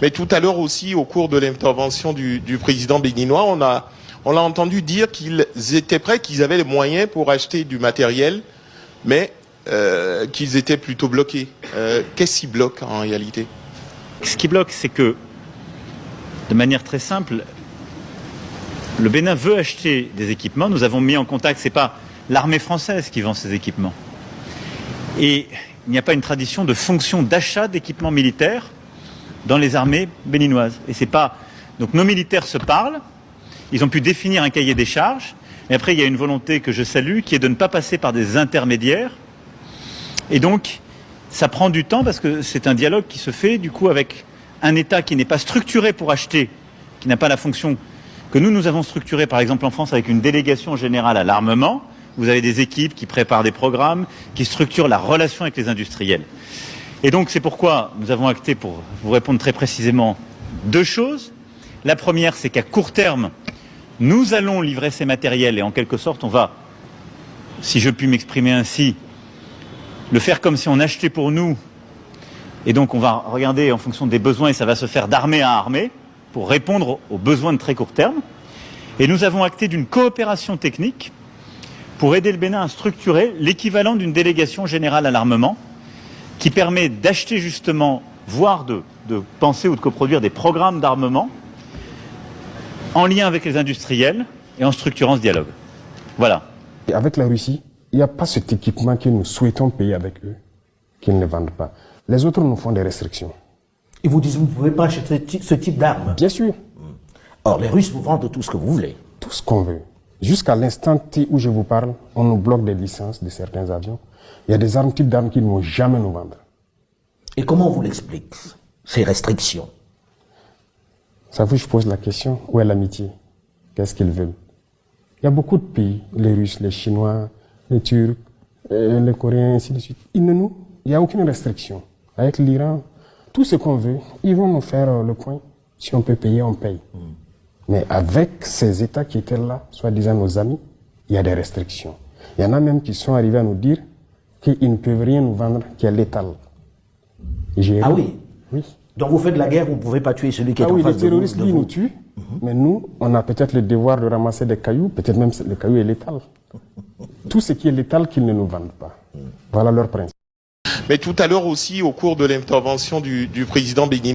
Mais tout à l'heure aussi, au cours de l'intervention du président béninois, on l'a entendu dire qu'ils étaient prêts, qu'ils avaient les moyens pour acheter du matériel, mais qu'ils étaient plutôt bloqués. Qu'est-ce qui bloque en réalité? Ce qui bloque, c'est que, de manière très simple, le Bénin veut acheter des équipements. Nous avons mis en contact, c'est pas l'armée française qui vend ces équipements. Et il n'y a pas une tradition de fonction d'achat d'équipements militaires dans les armées béninoises. Et c'est pas... Donc nos militaires se parlent, ils ont pu définir un cahier des charges, et après il y a une volonté que je salue, qui est de ne pas passer par des intermédiaires. Et donc, ça prend du temps parce que c'est un dialogue qui se fait du coup avec un État qui n'est pas structuré pour acheter, qui n'a pas la fonction que nous avons structurée par exemple en France avec une délégation générale à l'armement. Vous avez des équipes qui préparent des programmes, qui structurent la relation avec les industriels. Et donc c'est pourquoi nous avons acté, pour vous répondre très précisément, deux choses. La première, c'est qu'à court terme, nous allons livrer ces matériels et en quelque sorte on va, si je puis m'exprimer ainsi, le faire comme si on achetait pour nous. Et donc on va regarder en fonction des besoins et ça va se faire d'armée à armée pour répondre aux besoins de très court terme. Et nous avons acté d'une coopération technique pour aider le Bénin à structurer l'équivalent d'une délégation générale à l'armement qui permet d'acheter justement, voire de penser ou de coproduire des programmes d'armement en lien avec les industriels et en structurant ce dialogue. Voilà. Et avec la Russie, il n'y a pas cet équipement que nous souhaitons payer avec eux, qu'ils ne vendent pas. Les autres nous font des restrictions. Ils vous disent, vous ne pouvez pas acheter ce type d'armes. Bien sûr. Or, les Russes vous vendent tout ce que vous voulez. Tout ce qu'on veut. Jusqu'à l'instant T où je vous parle, on nous bloque des licences de certains avions. Il y a des armes, types d'armes qu'ils ne vont jamais nous vendre. Et comment on vous l'explique, ces restrictions? Ça vous, je pose la question, où est l'amitié? Qu'est-ce qu'ils veulent? Il y a beaucoup de pays, les Russes, les Chinois, les Turcs, les Coréens, ainsi de suite. Il n'y a aucune restriction. Avec l'Iran, tout ce qu'on veut, ils vont nous faire le point. Si on peut payer, on paye. Mais avec ces États qui étaient là, soi-disant nos amis, il y a des restrictions. Il y en a même qui sont arrivés à nous dire qu'ils ne peuvent rien nous vendre qui est létal. Ah oui? Oui. Donc vous faites la guerre, vous ne pouvez pas tuer celui qui est en face de vous? Ah oui, les terroristes, lui, nous tuent. Mais nous, on a peut-être le devoir de ramasser des cailloux, peut-être même le caillou est létal. Tout ce qui est létal, qu'ils ne nous vendent pas. Voilà leur principe. Mais tout à l'heure aussi, au cours de l'intervention du président béninois,